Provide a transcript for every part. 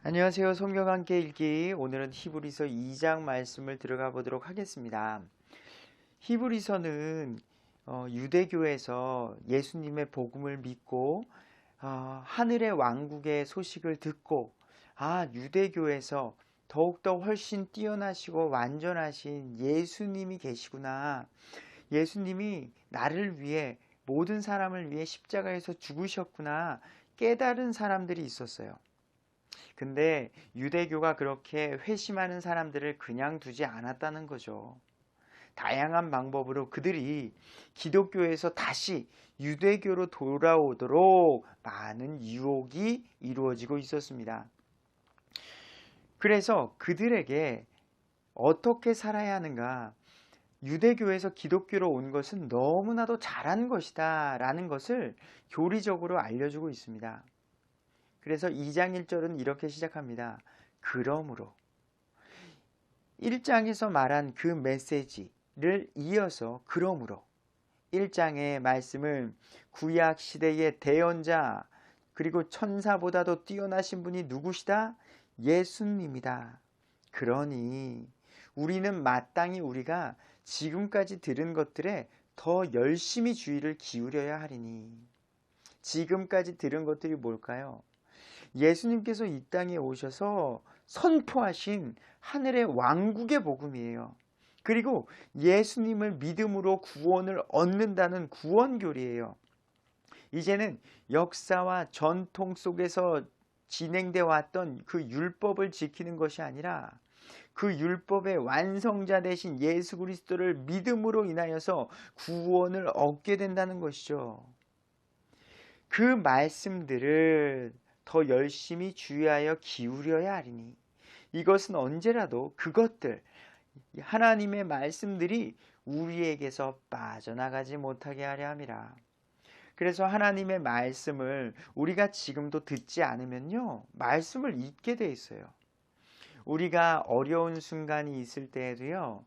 안녕하세요. 성경 함께 읽기. 오늘은 히브리서 2장 말씀을 들어가 보도록 하겠습니다. 히브리서는 유대교에서 예수님의 복음을 믿고 하늘의 왕국의 소식을 듣고 유대교에서 더욱더 훨씬 뛰어나시고 완전하신 예수님이 계시구나. 예수님이 나를 위해 모든 사람을 위해 십자가에서 죽으셨구나. 깨달은 사람들이 있었어요. 근데 유대교가 그렇게 회심하는 사람들을 그냥 두지 않았다는 거죠. 다양한 방법으로 그들이 기독교에서 다시 유대교로 돌아오도록 많은 유혹이 이루어지고 있었습니다. 그래서 그들에게 어떻게 살아야 하는가, 유대교에서 기독교로 온 것은 너무나도 잘한 것이다 라는 것을 교리적으로 알려주고 있습니다. 그래서 2장 1절은 이렇게 시작합니다. 그러므로 1장에서 말한 그 메시지를 이어서 그러므로 1장의 말씀을 구약 시대의 대언자 그리고 천사보다도 뛰어나신 분이 누구시다? 예수님이다. 그러니 우리는 마땅히 우리가 지금까지 들은 것들에 더 열심히 주의를 기울여야 하리니. 지금까지 들은 것들이 뭘까요? 예수님께서 이 땅에 오셔서 선포하신 하늘의 왕국의 복음이에요. 그리고 예수님을 믿음으로 구원을 얻는다는 구원교리예요. 이제는 역사와 전통 속에서 진행되어 왔던 그 율법을 지키는 것이 아니라 그 율법의 완성자 되신 예수 그리스도를 믿음으로 인하여서 구원을 얻게 된다는 것이죠. 그 말씀들을 더 열심히 주의하여 기울여야 하리니. 이것은 언제라도 그것들, 하나님의 말씀들이 우리에게서 빠져나가지 못하게 하려 함이라. 그래서 하나님의 말씀을 우리가 지금도 듣지 않으면요, 말씀을 잊게 돼 있어요. 우리가 어려운 순간이 있을 때에도요,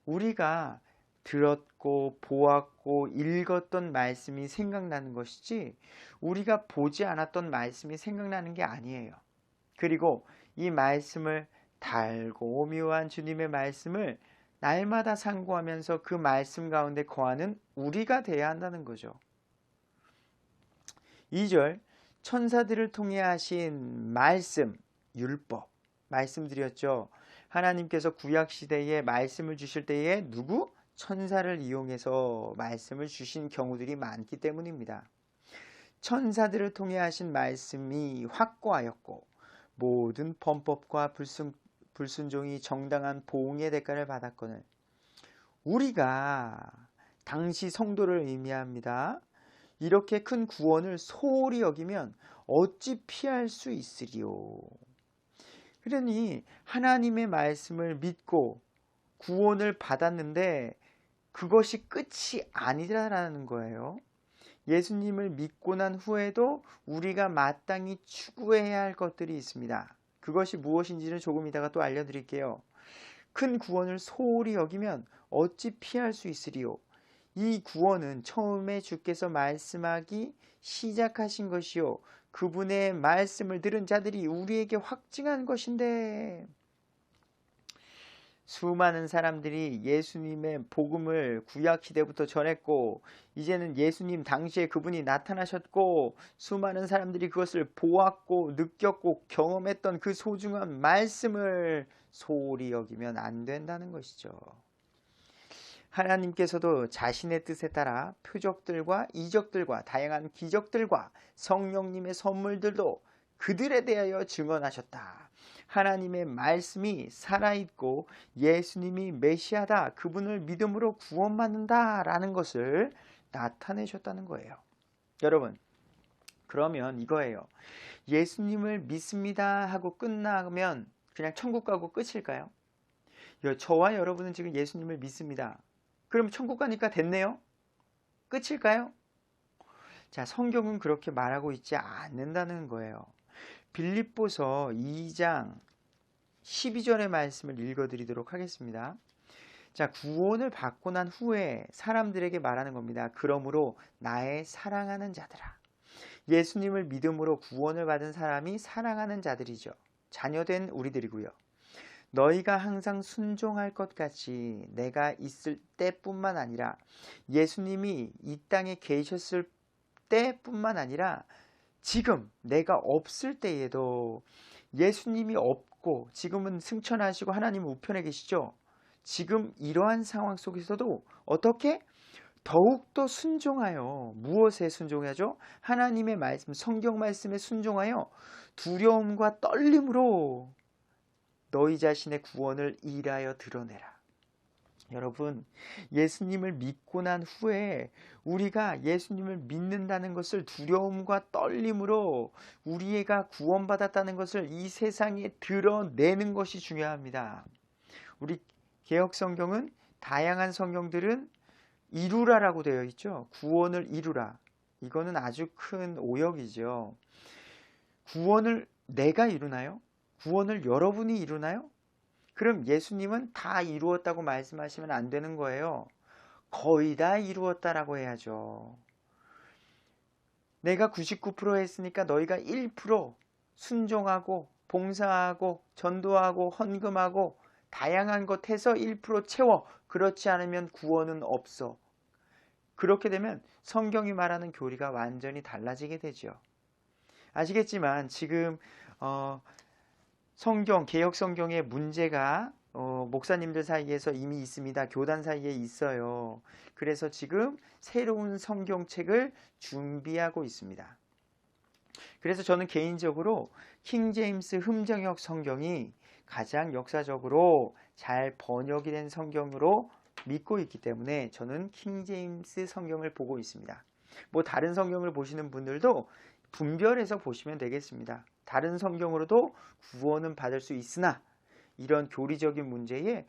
우리가 들었고 보았고 읽었던 말씀이 생각나는 것이지 우리가 보지 않았던 말씀이 생각나는 게 아니에요. 그리고 이 말씀을 달고 오묘한 주님의 말씀을 날마다 상고하면서 그 말씀 가운데 거하는 우리가 돼야 한다는 거죠. 2절 천사들을 통해 하신 말씀, 율법 말씀드렸죠. 하나님께서 구약시대에 말씀을 주실 때에 누구? 천사를 이용해서 말씀을 주신 경우들이 많기 때문입니다. 천사들을 통해 하신 말씀이 확고하였고 모든 범법과 불순종이 정당한 보응의 대가를 받았거늘 우리가 당시 성도를 의미합니다. 이렇게 큰 구원을 소홀히 여기면 어찌 피할 수 있으리요. 그러니 하나님의 말씀을 믿고 구원을 받았는데 그것이 끝이 아니라는 거예요. 예수님을 믿고 난 후에도 우리가 마땅히 추구해야 할 것들이 있습니다. 그것이 무엇인지는 조금 이따가 또 알려드릴게요. 큰 구원을 소홀히 여기면 어찌 피할 수 있으리요. 이 구원은 처음에 주께서 말씀하기 시작하신 것이요, 그분의 말씀을 들은 자들이 우리에게 확증한 것인데, 수많은 사람들이 예수님의 복음을 구약시대부터 전했고 이제는 예수님 당시에 그분이 나타나셨고 수많은 사람들이 그것을 보았고 느꼈고 경험했던 그 소중한 말씀을 소홀히 여기면 안 된다는 것이죠. 하나님께서도 자신의 뜻에 따라 표적들과 이적들과 다양한 기적들과 성령님의 선물들도 그들에 대하여 증언하셨다. 하나님의 말씀이 살아있고 예수님이 메시아다, 그분을 믿음으로 구원받는다 라는 것을 나타내셨다는 거예요. 여러분, 그러면 이거예요. 예수님을 믿습니다 하고 끝나면 그냥 천국 가고 끝일까요? 저와 여러분은 지금 예수님을 믿습니다. 그럼 천국 가니까 됐네요? 끝일까요? 자, 성경은 그렇게 말하고 있지 않는다는 거예요. 빌립보서 2장 12절의 말씀을 읽어드리도록 하겠습니다. 자, 구원을 받고 난 후에 사람들에게 말하는 겁니다. 그러므로 나의 사랑하는 자들아. 예수님을 믿음으로 구원을 받은 사람이 사랑하는 자들이죠. 자녀된 우리들이고요. 너희가 항상 순종할 것 같이 내가 있을 때뿐만 아니라 예수님이 이 땅에 계셨을 때뿐만 아니라 지금 내가 없을 때에도 예수님이 없고 지금은 승천하시고 하나님 우편에 계시죠. 지금 이러한 상황 속에서도 어떻게? 더욱더 순종하여 무엇에 순종하죠? 하나님의 말씀, 성경 말씀에 순종하여 두려움과 떨림으로 너희 자신의 구원을 일하여 드러내라. 여러분, 예수님을 믿고 난 후에 우리가 예수님을 믿는다는 것을 두려움과 떨림으로 우리가 구원받았다는 것을 이 세상에 드러내는 것이 중요합니다. 우리 개역성경은 다양한 성경들은 이루라라고 되어 있죠. 구원을 이루라. 이거는 아주 큰 오역이죠. 구원을 내가 이루나요? 구원을 여러분이 이루나요? 그럼 예수님은 다 이루었다고 말씀하시면 안 되는 거예요. 거의 다 이루었다라고 해야죠. 내가 99% 했으니까 너희가 1% 순종하고 봉사하고 전도하고 헌금하고 다양한 것 해서 1% 채워. 그렇지 않으면 구원은 없어. 그렇게 되면 성경이 말하는 교리가 완전히 달라지게 되죠. 아시겠지만 지금 성경, 개역 성경의 문제가 목사님들 사이에서 이미 있습니다. 교단 사이에 있어요. 그래서 지금 새로운 성경책을 준비하고 있습니다. 그래서 저는 개인적으로 킹제임스 흠정역 성경이 가장 역사적으로 잘 번역이 된 성경으로 믿고 있기 때문에 저는 킹제임스 성경을 보고 있습니다. 뭐 다른 성경을 보시는 분들도 분별해서 보시면 되겠습니다. 다른 성경으로도 구원은 받을 수 있으나 이런 교리적인 문제에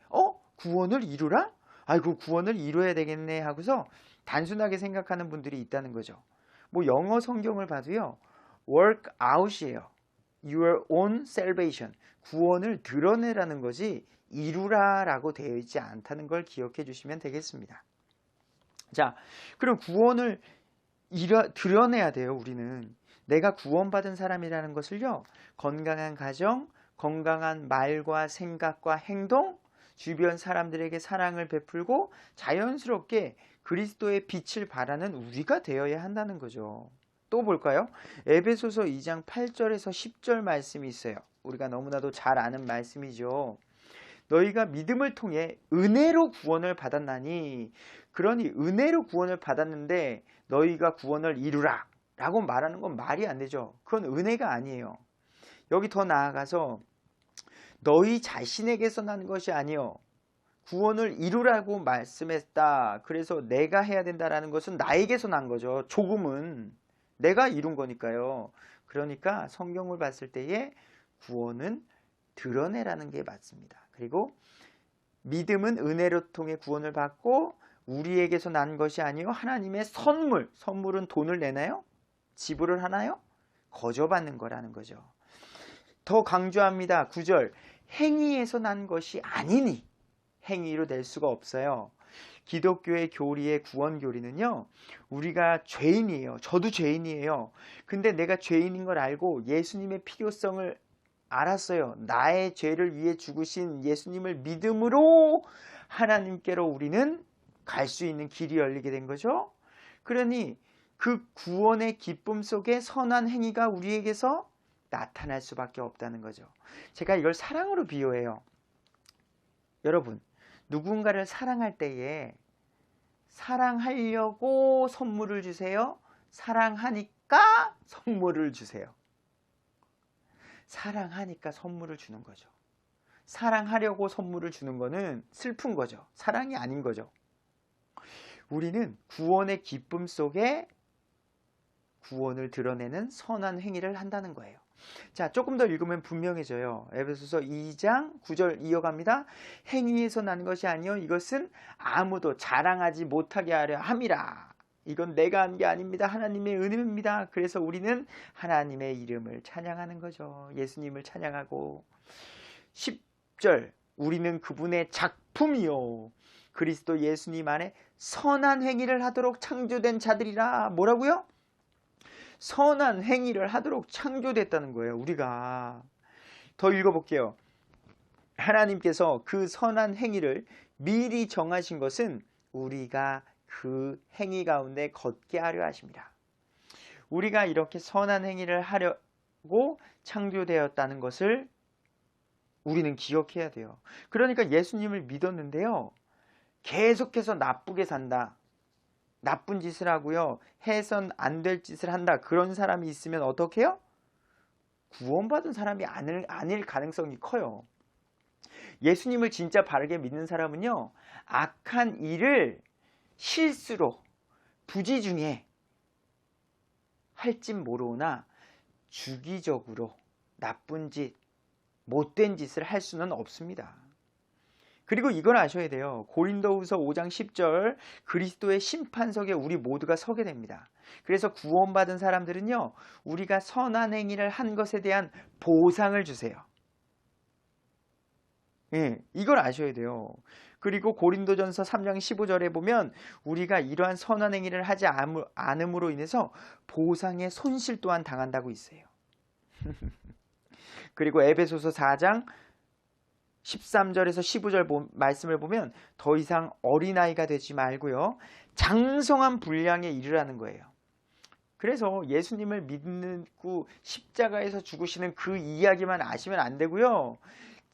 구원을 이루라? 아이고 구원을 이루어야 되겠네 하고서 단순하게 생각하는 분들이 있다는 거죠. 뭐 영어 성경을 봐도요. work out이에요. your own salvation. 구원을 드러내라는 것이 이루라라고 되어 있지 않다는 걸 기억해 주시면 되겠습니다. 자, 그럼 구원을 드러내야 돼요. 우리는. 내가 구원받은 사람이라는 것을요. 건강한 가정, 건강한 말과 생각과 행동, 주변 사람들에게 사랑을 베풀고 자연스럽게 그리스도의 빛을 발하는 우리가 되어야 한다는 거죠. 또 볼까요? 에베소서 2장 8절에서 10절 말씀이 있어요. 우리가 너무나도 잘 아는 말씀이죠. 너희가 믿음을 통해 은혜로 구원을 받았나니 그러니 은혜로 구원을 받았는데 너희가 구원을 이루라 라고 말하는 건 말이 안 되죠. 그건 은혜가 아니에요. 여기 더 나아가서 너희 자신에게서 난 것이 아니요 구원을 이루라고 말씀했다. 그래서 내가 해야 된다라는 것은 나에게서 난 거죠. 조금은 내가 이룬 거니까요. 그러니까 성경을 봤을 때에 구원은 드러내라는 게 맞습니다. 그리고 믿음은 은혜로 통해 구원을 받고 우리에게서 난 것이 아니요 하나님의 선물. 선물은 돈을 내나요? 지불을 하나요? 거저 받는 거라는 거죠. 더 강조합니다. 9절 행위에서 난 것이 아니니 행위로 낼 수가 없어요. 기독교의 교리의 구원 교리는요. 우리가 죄인이에요. 저도 죄인이에요. 근데 내가 죄인인 걸 알고 예수님의 필요성을 알았어요. 나의 죄를 위해 죽으신 예수님을 믿음으로 하나님께로 우리는 갈 수 있는 길이 열리게 된 거죠. 그러니 그 구원의 기쁨 속에 선한 행위가 우리에게서 나타날 수밖에 없다는 거죠. 제가 이걸 사랑으로 비유해요. 여러분, 누군가를 사랑할 때에 사랑하려고 선물을 주세요? 사랑하니까 선물을 주세요. 사랑하니까 선물을 주는 거죠. 사랑하려고 선물을 주는 거는 슬픈 거죠. 사랑이 아닌 거죠. 우리는 구원의 기쁨 속에 구원을 드러내는 선한 행위를 한다는 거예요. 자, 조금 더 읽으면 분명해져요. 에베소서 2장 9절 이어갑니다. 행위에서 나는 것이 아니요 이것은 아무도 자랑하지 못하게 하려 함이라. 이건 내가 한 게 아닙니다. 하나님의 은혜입니다. 그래서 우리는 하나님의 이름을 찬양하는 거죠. 예수님을 찬양하고 10절 우리는 그분의 작품이요 그리스도 예수님 안에 선한 행위를 하도록 창조된 자들이라. 뭐라고요? 선한 행위를 하도록 창조됐다는 거예요. 우리가 더 읽어볼게요. 하나님께서 그 선한 행위를 미리 정하신 것은 우리가 그 행위 가운데 걷게 하려 하십니다. 우리가 이렇게 선한 행위를 하려고 창조되었다는 것을 우리는 기억해야 돼요. 그러니까 예수님을 믿었는데요, 계속해서 나쁘게 산다, 나쁜 짓을 하고요, 해선 안 될 짓을 한다, 그런 사람이 있으면 어떻게 해요? 구원받은 사람이 아닐 가능성이 커요. 예수님을 진짜 바르게 믿는 사람은요, 악한 일을 실수로 부지 중에 할진 모르오나 주기적으로 나쁜 짓, 못된 짓을 할 수는 없습니다. 그리고 이걸 아셔야 돼요. 고린도후서 5장 10절, 그리스도의 심판석에 우리 모두가 서게 됩니다. 그래서 구원받은 사람들은요, 우리가 선한 행위를 한 것에 대한 보상을 주세요. 이걸 아셔야 돼요. 그리고 고린도전서 3장 15절에 보면 우리가 이러한 선한 행위를 하지 않음으로 인해서 보상의 손실 또한 당한다고 있어요. 그리고 에베소서 4장 13절에서 15절 말씀을 보면 더 이상 어린아이가 되지 말고요, 장성한 분량에 이르라는 거예요. 그래서 예수님을 믿고 십자가에서 죽으시는 그 이야기만 아시면 안 되고요,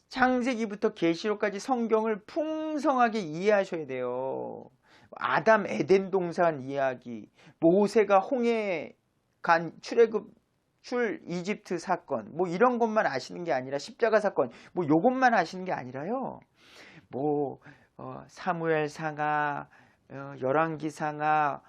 창세기부터 계시록까지 성경을 풍성하게 이해하셔야 돼요. 아담 에덴 동산 이야기, 모세가 홍해 간 출 이집트 사건, 뭐 이런 것만 아시는 게 아니라, 십자가 사건, 뭐 요것만 아시는 게 아니라요, 뭐 사무엘상하, 열왕기상하,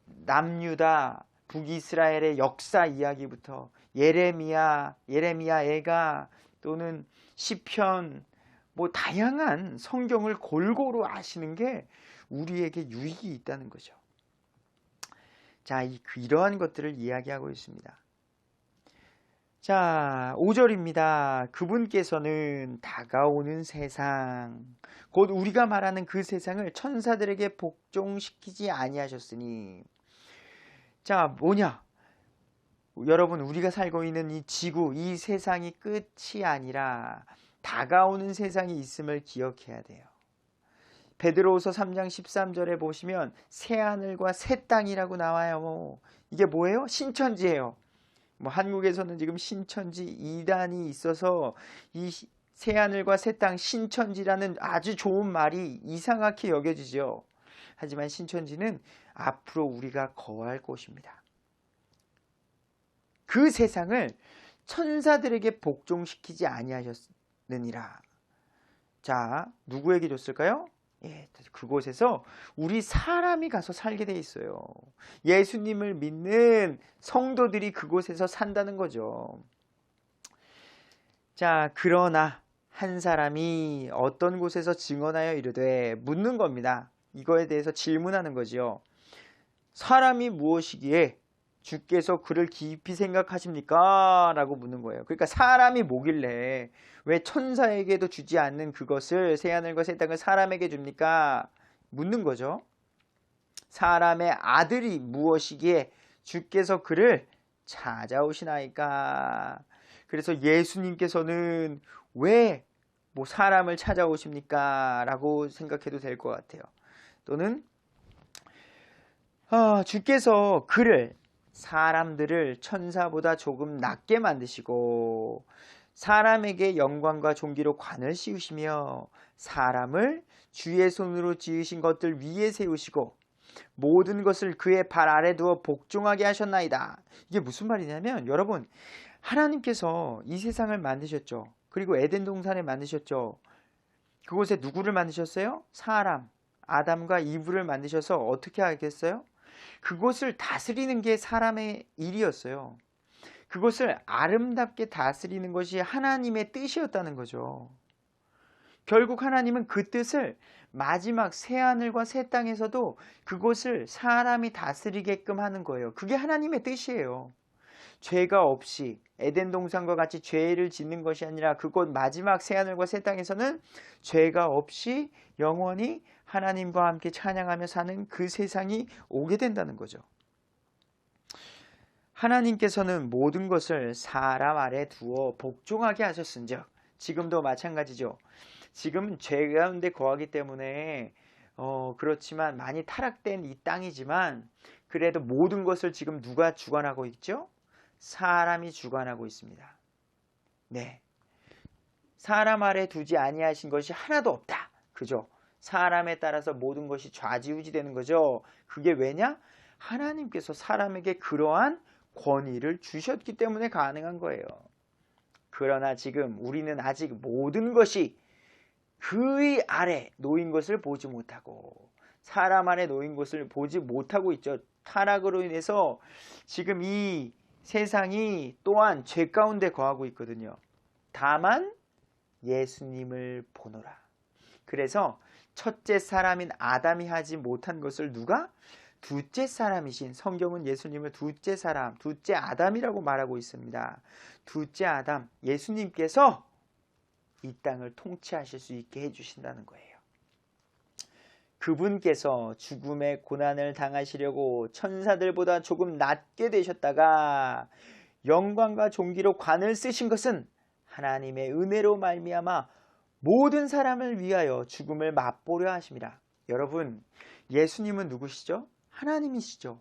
남유다, 북이스라엘의 역사 이야기부터 예레미야 애가, 또는 시편, 뭐 다양한 성경을 골고루 아시는 게 우리에게 유익이 있다는 거죠. 자, 이러한 것들을 이야기하고 있습니다. 자, 5절입니다. 그분께서는 다가오는 세상, 곧 우리가 말하는 그 세상을 천사들에게 복종시키지 아니하셨으니. 자, 뭐냐? 여러분, 우리가 살고 있는 이 지구, 이 세상이 끝이 아니라 다가오는 세상이 있음을 기억해야 돼요. 베드로후서 3장 13절에 보시면 새하늘과 새 땅이라고 나와요. 이게 뭐예요? 신천지예요. 뭐 한국에서는 지금 신천지 이단이 있어서 이 새하늘과 새 땅, 신천지라는 아주 좋은 말이 이상하게 여겨지죠. 하지만 신천지는 앞으로 우리가 거할 곳입니다. 그 세상을 천사들에게 복종시키지 아니하셨느니라. 자, 누구에게 줬을까요? 그곳에서 우리 사람이 가서 살게 돼 있어요. 예수님을 믿는 성도들이 그곳에서 산다는 거죠. 자, 그러나 한 사람이 어떤 곳에서 증언하여 이르되, 묻는 겁니다. 이거에 대해서 질문하는 거지요. 사람이 무엇이기에 주께서 그를 깊이 생각하십니까? 라고 묻는 거예요. 그러니까 사람이 뭐길래 왜 천사에게도 주지 않는 그것을, 새하늘과 새 땅을 사람에게 줍니까? 묻는 거죠. 사람의 아들이 무엇이기에 주께서 그를 찾아오시나이까? 그래서 예수님께서는 왜 뭐 사람을 찾아오십니까? 라고 생각해도 될 것 같아요. 또는 주께서 그를, 사람들을 천사보다 조금 낮게 만드시고 사람에게 영광과 존귀로 관을 씌우시며 사람을 주의 손으로 지으신 것들 위에 세우시고 모든 것을 그의 발 아래 두어 복종하게 하셨나이다. 이게 무슨 말이냐면, 여러분, 하나님께서 이 세상을 만드셨죠. 그리고 에덴 동산에 만드셨죠. 그곳에 누구를 만드셨어요? 사람, 아담과 이브를 만드셔서 어떻게 하겠어요? 그곳을 다스리는 게 사람의 일이었어요. 그것을 아름답게 다스리는 것이 하나님의 뜻이었다는 거죠. 결국 하나님은 그 뜻을 마지막 새하늘과 새 땅에서도 그곳을 사람이 다스리게끔 하는 거예요. 그게 하나님의 뜻이에요. 죄가 없이 에덴 동산과 같이 죄를 짓는 것이 아니라 그곳 마지막 새하늘과 새 땅에서는 죄가 없이 영원히 하나님과 함께 찬양하며 사는 그 세상이 오게 된다는 거죠. 하나님께서는 모든 것을 사람 아래 두어 복종하게 하셨은즉, 지금도 마찬가지죠. 지금은 죄 가운데 거하기 때문에 그렇지만 많이 타락된 이 땅이지만 그래도 모든 것을 지금 누가 주관하고 있죠? 사람이 주관하고 있습니다. 네, 사람 아래 두지 아니하신 것이 하나도 없다. 그죠? 사람에 따라서 모든 것이 좌지우지 되는 거죠. 그게 왜냐? 하나님께서 사람에게 그러한 권위를 주셨기 때문에 가능한 거예요. 그러나 지금 우리는 아직 모든 것이 그의 아래 놓인 것을 보지 못하고, 사람 아래 놓인 것을 보지 못하고 있죠. 타락으로 인해서 지금 이 세상이 또한 죄 가운데 거하고 있거든요. 다만 예수님을 보노라. 그래서 첫째 사람인 아담이 하지 못한 것을 누가? 둘째 사람이신, 성경은 예수님을 둘째 사람, 둘째 아담이라고 말하고 있습니다. 둘째 아담, 예수님께서 이 땅을 통치하실 수 있게 해주신다는 거예요. 그분께서 죽음의 고난을 당하시려고 천사들보다 조금 낮게 되셨다가 영광과 존귀로 관을 쓰신 것은 하나님의 은혜로 말미암아 모든 사람을 위하여 죽음을 맛보려 하심이라. 여러분, 예수님은 누구시죠? 하나님이시죠.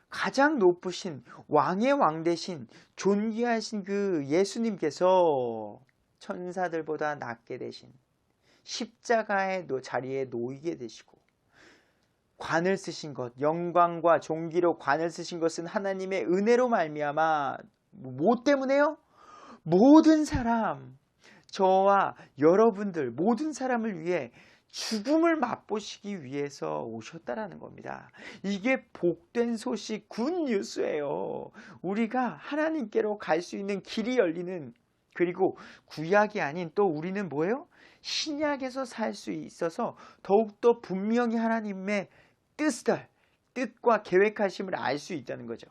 가장 높으신 왕의 왕 되신 존귀하신 그 예수님께서 천사들보다 낮게 되신 십자가의 자리에 놓이게 되시고 관을 쓰신 것, 영광과 존귀로 관을 쓰신 것은 하나님의 은혜로 말미암아 뭐 때문에요? 모든 사람, 저와 여러분들 모든 사람을 위해 죽음을 맛보시기 위해서 오셨다라는 겁니다. 이게 복된 소식, 굿뉴스예요. 우리가 하나님께로 갈 수 있는 길이 열리는, 그리고 구약이 아닌 또 우리는 뭐예요? 신약에서 살 수 있어서 더욱더 분명히 하나님의 뜻과 계획하심을 알 수 있다는 거죠.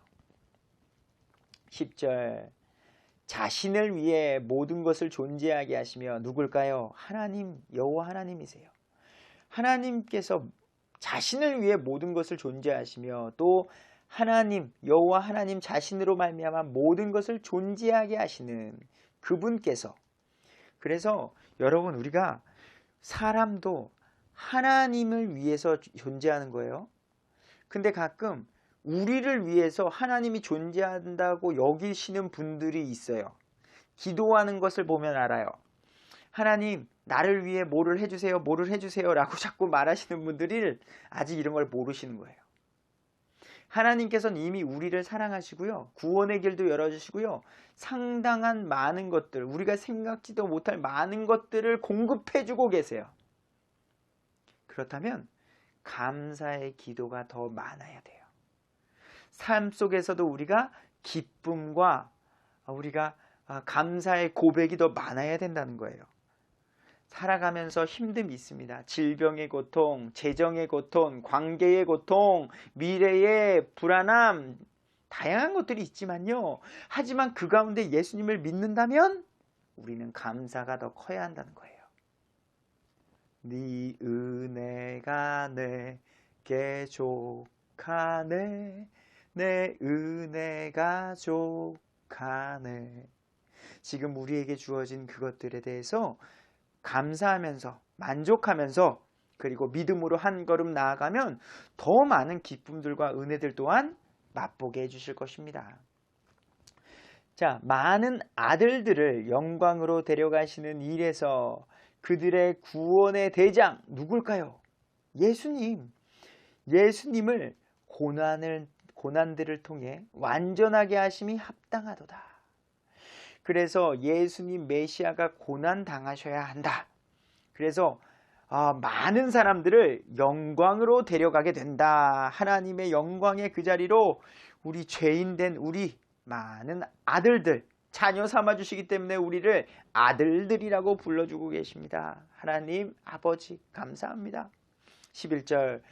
10절, 자신을 위해 모든 것을 존재하게 하시며, 누굴까요? 하나님, 여호와 하나님이세요. 하나님께서 자신을 위해 모든 것을 존재하시며 또 하나님, 여호와 하나님 자신으로 말미암아 모든 것을 존재하게 하시는 그분께서, 그래서 여러분, 우리가 사람도 하나님을 위해서 존재하는 거예요. 근데 가끔 우리를 위해서 하나님이 존재한다고 여기시는 분들이 있어요. 기도하는 것을 보면 알아요. 하나님, 나를 위해 뭐를 해주세요, 뭐를 해주세요 라고 자꾸 말하시는 분들이 아직 이런 걸 모르시는 거예요. 하나님께서는 이미 우리를 사랑하시고요, 구원의 길도 열어주시고요, 상당한 많은 것들, 우리가 생각지도 못할 많은 것들을 공급해주고 계세요. 그렇다면 감사의 기도가 더 많아야 돼요. 삶 속에서도 우리가 기쁨과 우리가 감사의 고백이 더 많아야 된다는 거예요. 살아가면서 힘듦이 있습니다. 질병의 고통, 재정의 고통, 관계의 고통, 미래의 불안함, 다양한 것들이 있지만요. 하지만 그 가운데 예수님을 믿는다면 우리는 감사가 더 커야 한다는 거예요. 네 은혜가 내게 족하네, 내 은혜가 족하네. 지금 우리에게 주어진 그것들에 대해서 감사하면서 만족하면서 그리고 믿음으로 한 걸음 나아가면 더 많은 기쁨들과 은혜들 또한 맛보게 해주실 것입니다. 자, 많은 아들들을 영광으로 데려가시는 일에서 그들의 구원의 대장 누굴까요? 예수님. 예수님을 고난들을 통해 완전하게 하심이 합당하도다. 그래서 예수님 메시아가 고난 당하셔야 한다. 그래서 많은 사람들을 영광으로 데려가게 된다. 하나님의 영광의 그 자리로 우리 죄인된 우리 많은 아들들, 자녀 삼아주시기 때문에 우리를 아들들이라고 불러주고 계십니다. 하나님 아버지 감사합니다. 11절,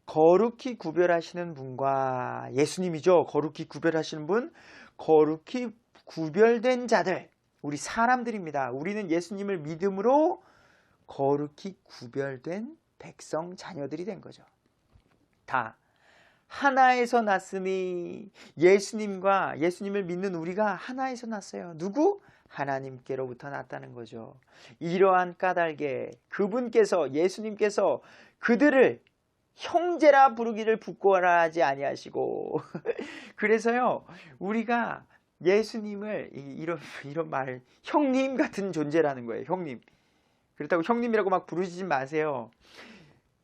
거룩히 구별하시는 분과, 예수님이죠. 거룩히 구별하시는 분, 거룩히 구별된 자들, 우리 사람들입니다. 우리는 예수님을 믿음으로 거룩히 구별된 백성 자녀들이 된 거죠. 다 하나에서 났으니 예수님과 예수님을 믿는 우리가 하나에서 났어요. 누구? 하나님께로부터 났다는 거죠. 이러한 까닭에 그분께서 예수님께서 그들을 형제라 부르기를 부끄러워하지 아니하시고 그래서요 우리가 예수님을 이런 말 형님 같은 존재라는 거예요. 형님. 그렇다고 형님이라고 막 부르지 마세요.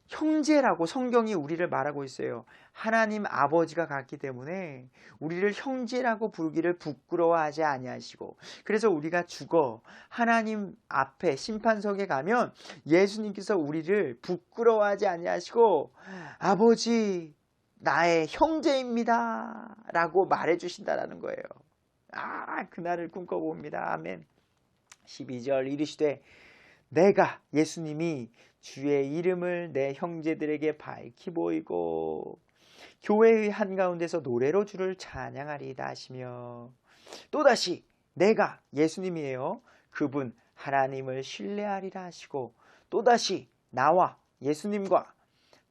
형제라고 성경이 우리를 말하고 있어요. 하나님 아버지가 같기 때문에 우리를 형제라고 부르기를 부끄러워하지 아니하시고 그래서 우리가 죽어 하나님 앞에 심판석에 가면 예수님께서 우리를 부끄러워하지 아니하시고 아버지 나의 형제입니다 라고 말해 주신다라는 거예요. 그날을 꿈꿔봅니다. 아멘. 12절 이르시되 내가 예수님이 주의 이름을 내 형제들에게 밝히 보이고 교회의 한가운데서 노래로 주를 찬양하리이다 하시며 또다시 내가 예수님이에요. 그분 하나님을 신뢰하리라 하시고 또다시 나와 예수님과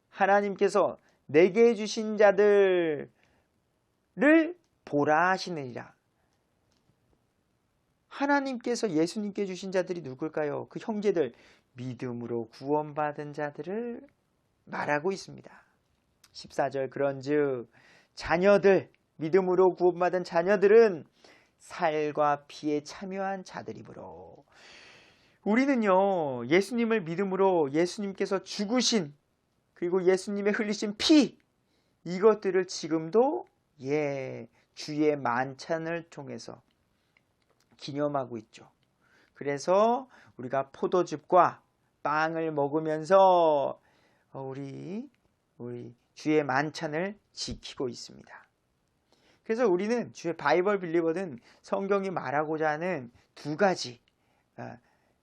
하나님께서 내게 주신 자들을 보라 하시느니라. 하나님께서 예수님께 주신 자들이 누굴까요? 그 형제들 믿음으로 구원받은 자들을 말하고 있습니다. 14절 그런즉 자녀들 믿음으로 구원받은 자녀들은 살과 피에 참여한 자들이므로 우리는요 예수님을 믿음으로 예수님께서 죽으신 그리고 예수님의 흘리신 피 이것들을 지금도 주의 만찬을 통해서 기념하고 있죠. 그래서 우리가 포도즙과 빵을 먹으면서 우리 주의 만찬을 지키고 있습니다. 그래서 우리는 주의 바이블 빌리버든 성경이 말하고자 하는 두 가지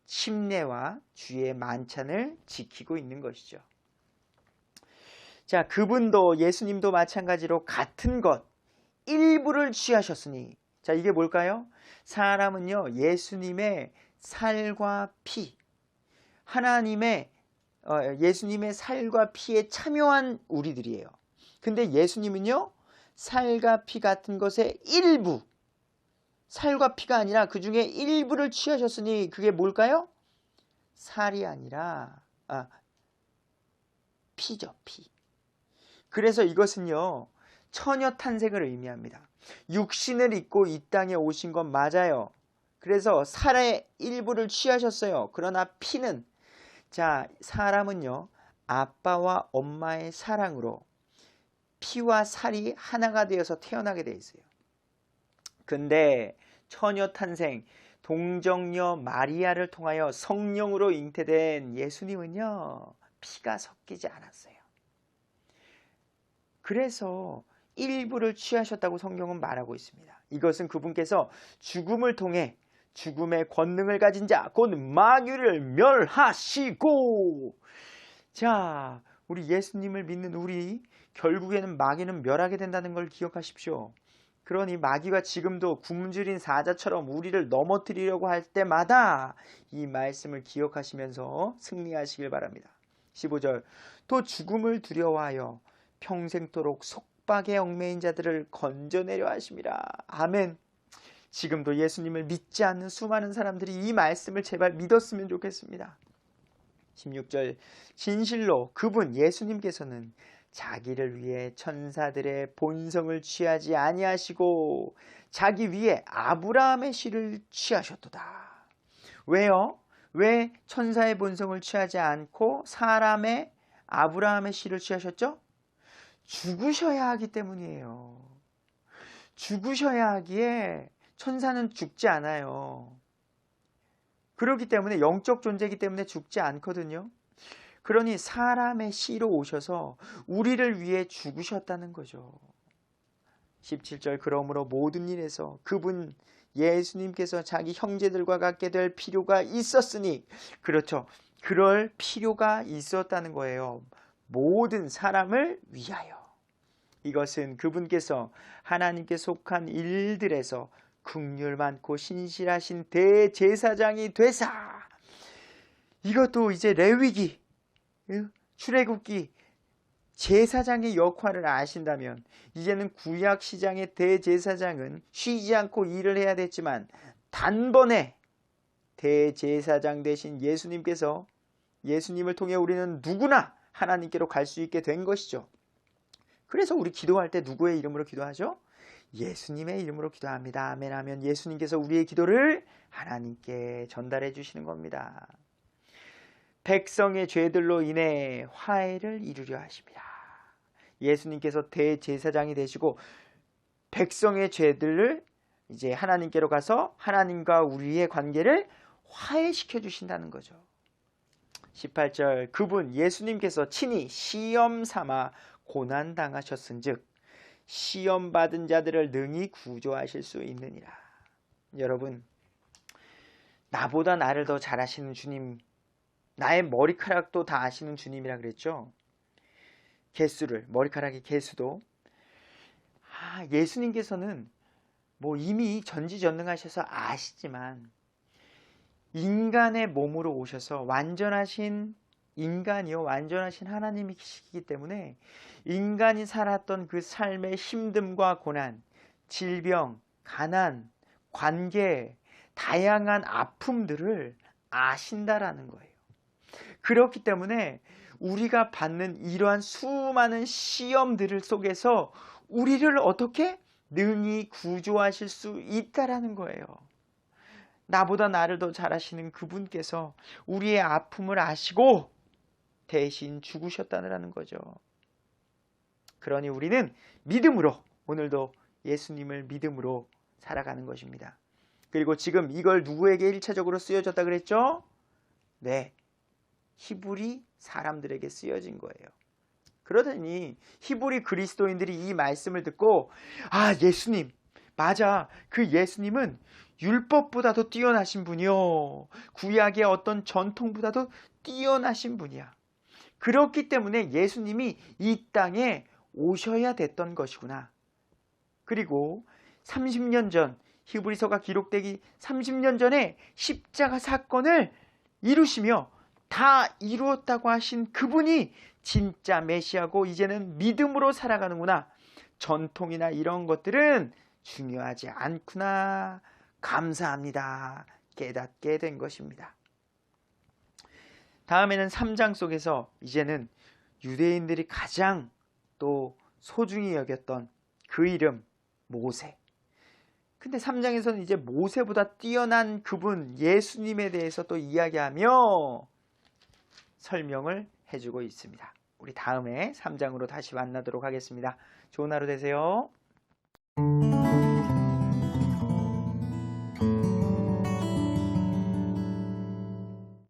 침례와 주의 만찬을 지키고 있는 것이죠. 자, 그분도 예수님도 마찬가지로 같은 것 일부를 취하셨으니 자 이게 뭘까요? 사람은요 예수님의 살과 피 하나님의 예수님의 살과 피에 참여한 우리들이에요. 근데 예수님은요 살과 피 같은 것의 일부 살과 피가 아니라 그 중에 일부를 취하셨으니 그게 뭘까요? 살이 아니라 피죠. 피. 그래서 이것은요 처녀 탄생을 의미합니다. 육신을 입고 이 땅에 오신 건 맞아요. 그래서 살의 일부를 취하셨어요. 그러나 피는 자 사람은요 아빠와 엄마의 사랑으로 피와 살이 하나가 되어서 태어나게 돼 있어요. 근데 처녀 탄생 동정녀 마리아를 통하여 성령으로 잉태된 예수님은요 피가 섞이지 않았어요. 그래서 일부를 취하셨다고 성경은 말하고 있습니다. 이것은 그분께서 죽음을 통해 죽음의 권능을 가진 자 곧 마귀를 멸하시고 자 우리 예수님을 믿는 우리 결국에는 마귀는 멸하게 된다는 걸 기억하십시오. 그러니 마귀가 지금도 굶주린 사자처럼 우리를 넘어뜨리려고 할 때마다 이 말씀을 기억하시면서 승리하시길 바랍니다. 15절 또 죽음을 두려워하여 평생토록 속박에 얽매인 자들을 건져내려 하심이라. 아멘. 지금도 예수님을 믿지 않는 수많은 사람들이 이 말씀을 제발 믿었으면 좋겠습니다. 16절 진실로 그분 예수님께서는 자기를 위해 천사들의 본성을 취하지 아니하시고 자기 위에 아브라함의 씨를 취하셨도다. 왜요? 왜 천사의 본성을 취하지 않고 사람의 아브라함의 씨를 취하셨죠? 죽으셔야 하기 때문이에요. 죽으셔야 하기에 천사는 죽지 않아요. 그렇기 때문에 영적 존재이기 때문에 죽지 않거든요. 그러니 사람의 씨로 오셔서 우리를 위해 죽으셨다는 거죠. 17절 그러므로 모든 일에서 그분 예수님께서 자기 형제들과 같게 될 필요가 있었으니 그렇죠. 그럴 필요가 있었다는 거예요. 모든 사람을 위하여. 이것은 그분께서 하나님께 속한 일들에서 긍휼 많고 신실하신 대제사장이 되사 이것도 이제 레위기 출애굽기 제사장의 역할을 아신다면 이제는 구약시장의 대제사장은 쉬지 않고 일을 해야 됐지만 단번에 대제사장 되신 예수님께서 예수님을 통해 우리는 누구나 하나님께로 갈 수 있게 된 것이죠. 그래서 우리 기도할 때 누구의 이름으로 기도하죠? 예수님의 이름으로 기도합니다. 아멘 하면 예수님께서 우리의 기도를 하나님께 전달해 주시는 겁니다. 백성의 죄들로 인해 화해를 이루려 하십니다. 예수님께서 대제사장이 되시고 백성의 죄들을 이제 하나님께로 가서 하나님과 우리의 관계를 화해시켜 주신다는 거죠. 18절 그분 예수님께서 친히 시험 삼아 고난 당하셨은즉 시험 받은 자들을 능히 구조하실 수 있느니라. 여러분, 나보다 나를 더 잘 아시는 주님, 나의 머리카락도 다 아시는 주님이라 그랬죠. 개수를, 머리카락의 개수도 예수님께서는 뭐 이미 전지전능하셔서 아시지만 인간의 몸으로 오셔서 완전하신 인간이요 완전하신 하나님이시기 때문에 인간이 살았던 그 삶의 힘듦과 고난, 질병, 가난, 관계, 다양한 아픔들을 아신다라는 거예요. 그렇기 때문에 우리가 받는 이러한 수많은 시험들 속에서 우리를 어떻게 능히 구조하실 수 있다라는 거예요. 나보다 나를 더 잘 아시는 그분께서 우리의 아픔을 아시고 대신 죽으셨다는 거죠. 그러니 우리는 믿음으로 오늘도 예수님을 믿음으로 살아가는 것입니다. 그리고 지금 이걸 누구에게 1차적으로 쓰여졌다 그랬죠? 네, 히브리 사람들에게 쓰여진 거예요. 그러더니 히브리 그리스도인들이 이 말씀을 듣고 예수님 맞아, 그 예수님은 율법보다도 뛰어나신 분이요 구약의 어떤 전통보다도 뛰어나신 분이야. 그렇기 때문에 예수님이 이 땅에 오셔야 됐던 것이구나. 그리고 30년 전 히브리서가 기록되기 30년 전에 십자가 사건을 이루시며 다 이루었다고 하신 그분이 진짜 메시아고 이제는 믿음으로 살아가는구나. 전통이나 이런 것들은 중요하지 않구나. 감사합니다. 깨닫게 된 것입니다. 다음에는 3장 속에서 이제는 유대인들이 가장 또 소중히 여겼던 그 이름 모세. 근데 3장에서는 이제 모세보다 뛰어난 그분 예수님에 대해서 또 이야기하며 설명을 해주고 있습니다. 우리 다음에 3장으로 다시 만나도록 하겠습니다. 좋은 하루 되세요.